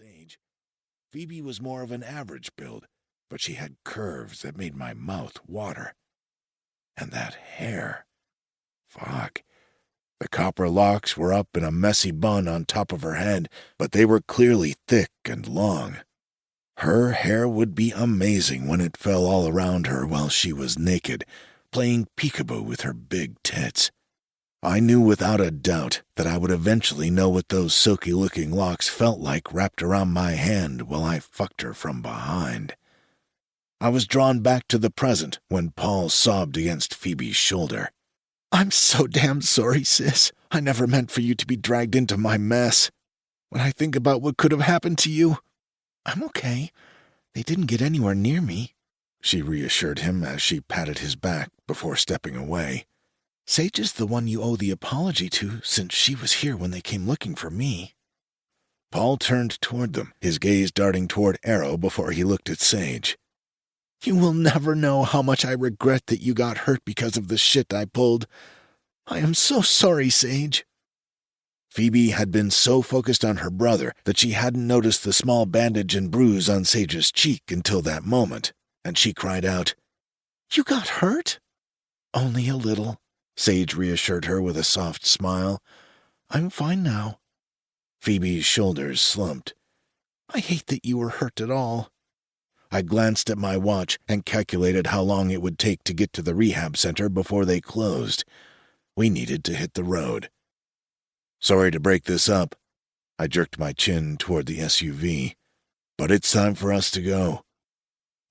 Sage. Phoebe was more of an average build, but she had curves that made my mouth water. And that hair. Fuck. The copper locks were up in a messy bun on top of her head, but they were clearly thick and long. Her hair would be amazing when it fell all around her while she was naked, playing peekaboo with her big tits. I knew without a doubt that I would eventually know what those silky-looking locks felt like wrapped around my hand while I fucked her from behind. I was drawn back to the present when Paul sobbed against Phoebe's shoulder. "I'm so damn sorry, sis. I never meant for you to be dragged into my mess. When I think about what could have happened to you, I'm okay. They didn't get anywhere near me," she reassured him as she patted his back before stepping away. "Sage is the one you owe the apology to, since she was here when they came looking for me." Paul turned toward them, his gaze darting toward Arrow before he looked at Sage. "You will never know how much I regret that you got hurt because of the shit I pulled. I am so sorry, Sage." Phoebe had been so focused on her brother that she hadn't noticed the small bandage and bruise on Sage's cheek until that moment, and she cried out, "You got hurt?" "Only a little," Sage reassured her with a soft smile. "I'm fine now." Phoebe's shoulders slumped. "I hate that you were hurt at all." I glanced at my watch and calculated how long it would take to get to the rehab center before they closed. We needed to hit the road. "Sorry to break this up." I jerked my chin toward the SUV. "But it's time for us to go."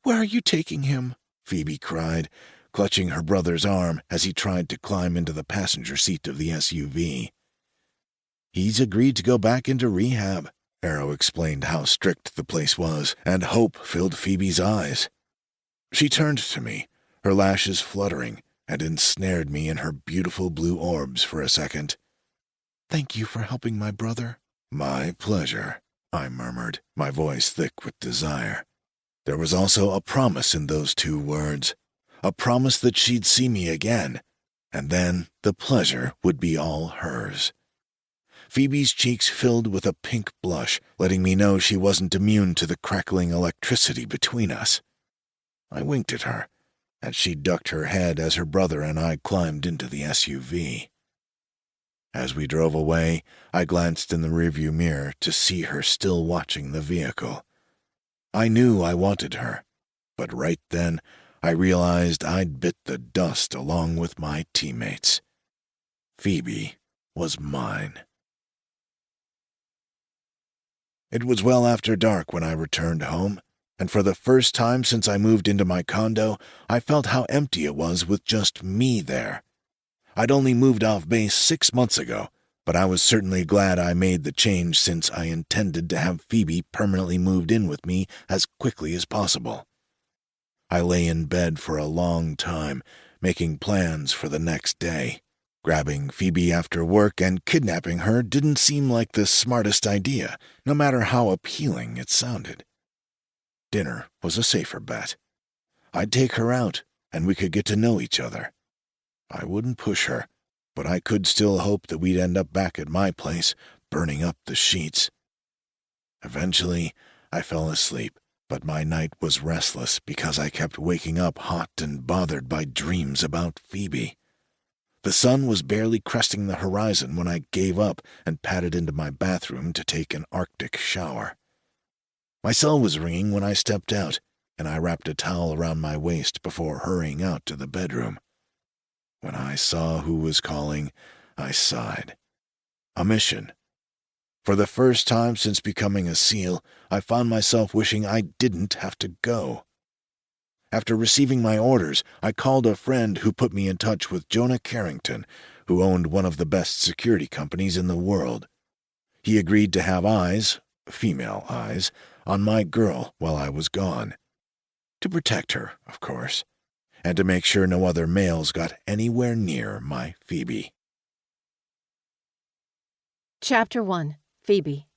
"Where are you taking him?" Phoebe cried, clutching her brother's arm as he tried to climb into the passenger seat of the SUV. "He's agreed to go back into rehab." Arrow explained how strict the place was, and hope filled Phoebe's eyes. She turned to me, her lashes fluttering, and ensnared me in her beautiful blue orbs for a second. "Thank you for helping my brother." "My pleasure," I murmured, my voice thick with desire. There was also a promise in those two words, a promise that she'd see me again, and then the pleasure would be all hers. Phoebe's cheeks filled with a pink blush, letting me know she wasn't immune to the crackling electricity between us. I winked at her, and she ducked her head as her brother and I climbed into the SUV. As we drove away, I glanced in the rearview mirror to see her still watching the vehicle. I knew I wanted her, but right then I realized I'd bit the dust along with my teammates. Phoebe was mine. It was well after dark when I returned home, and for the first time since I moved into my condo, I felt how empty it was with just me there. I'd only moved off base 6 months ago, but I was certainly glad I made the change since I intended to have Phoebe permanently moved in with me as quickly as possible. I lay in bed for a long time, making plans for the next day. Grabbing Phoebe after work and kidnapping her didn't seem like the smartest idea, no matter how appealing it sounded. Dinner was a safer bet. I'd take her out, and we could get to know each other. I wouldn't push her, but I could still hope that we'd end up back at my place, burning up the sheets. Eventually, I fell asleep, but my night was restless because I kept waking up hot and bothered by dreams about Phoebe. The sun was barely cresting the horizon when I gave up and padded into my bathroom to take an Arctic shower. My cell was ringing when I stepped out, and I wrapped a towel around my waist before hurrying out to the bedroom. When I saw who was calling, I sighed. A mission. For the first time since becoming a SEAL, I found myself wishing I didn't have to go. After receiving my orders, I called a friend who put me in touch with Jonah Carrington, who owned one of the best security companies in the world. He agreed to have eyes, female eyes, on my girl while I was gone. To protect her, of course, and to make sure no other males got anywhere near my Phoebe. Chapter 1. Phoebe.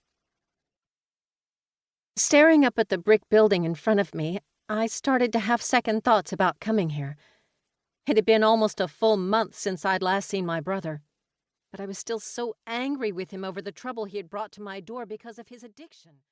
Staring up at the brick building in front of me, I started to have second thoughts about coming here. It had been almost a full month since I'd last seen my brother, but I was still so angry with him over the trouble he had brought to my door because of his addiction.